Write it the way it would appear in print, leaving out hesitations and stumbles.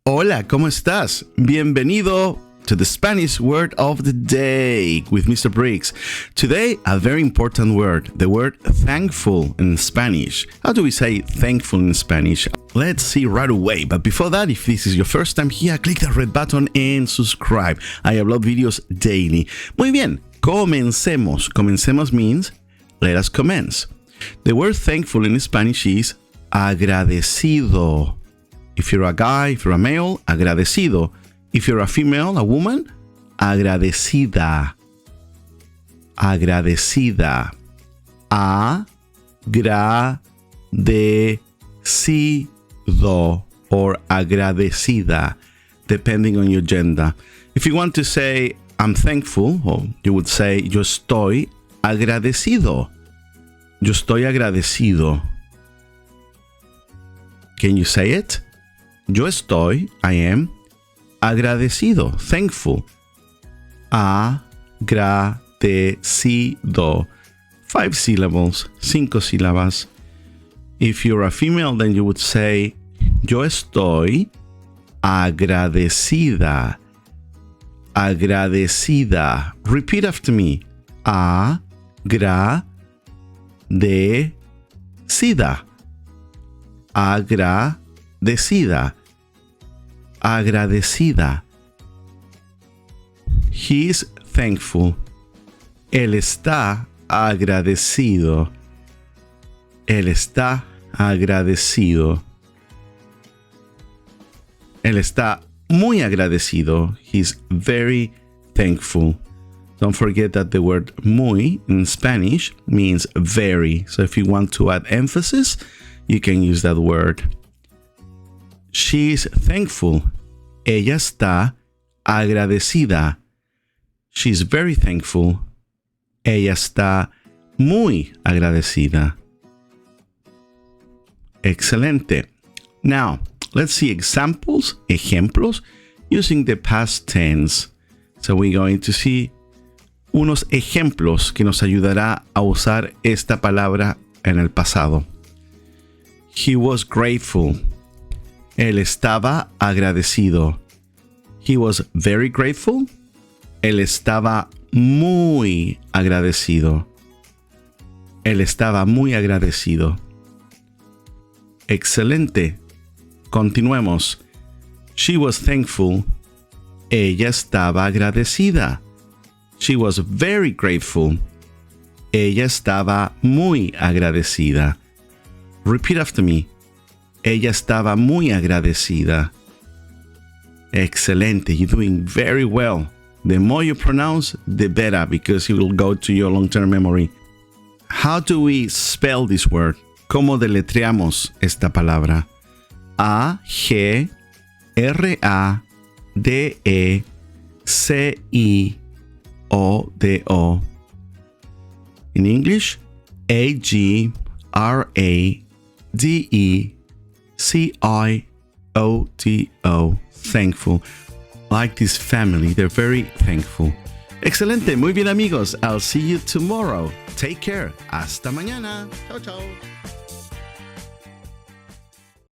Hola, ¿cómo estás? Bienvenido to the Spanish word of the day with Mr. Briggs. Today, a very important word, the word thankful in Spanish. How do we say thankful in Spanish? Let's see right away. But before that, if this is your first time here, click the red button and subscribe. I upload videos daily. Muy bien, comencemos. Comencemos means let us commence. The word thankful in Spanish is agradecido. If you're a guy, if you're a male, agradecido. If you're a female, a woman, agradecida. Agradecida. Agradecido or agradecida, depending on your gender. If you want to say, I'm thankful, or you would say, yo estoy agradecido. Yo estoy agradecido. Can you say it? Yo estoy, I am, agradecido, thankful. Agradecido. 5 syllables, 5 sílabas. If you're a female, then you would say, yo estoy agradecida. Agradecida. Repeat after me. Agradecida. Agradecida. Agradecida. He is thankful. Él está agradecido. Él está agradecido. Él está muy agradecido. He's very thankful. Don't forget that the word muy in Spanish means very. So if you want to add emphasis, you can use that word. She is thankful. Ella está agradecida. She's very thankful. Ella está muy agradecida. Excelente. Now, let's see examples, ejemplos, using the past tense. So we're going to see unos ejemplos que nos ayudará a usar esta palabra en el pasado. He was grateful. Él estaba agradecido. He was very grateful. Él estaba muy agradecido. Él estaba muy agradecido. Excelente. Continuemos. She was thankful. Ella estaba agradecida. She was very grateful. Ella estaba muy agradecida. Repeat after me. Ella estaba muy agradecida. Excelente. You're doing very well. The more you pronounce, the better, because it will go to your long-term memory. How do we spell this word? ¿Cómo deletreamos esta palabra? A-G-R-A-D-E-C-I-O-D-O. In English, A-G-R-A-D-E-C-I-O-D-O. Thankful. Like this family, they're very thankful. Excelente. Muy bien, amigos. I'll see you tomorrow. Take care. Hasta mañana. Chao, chao.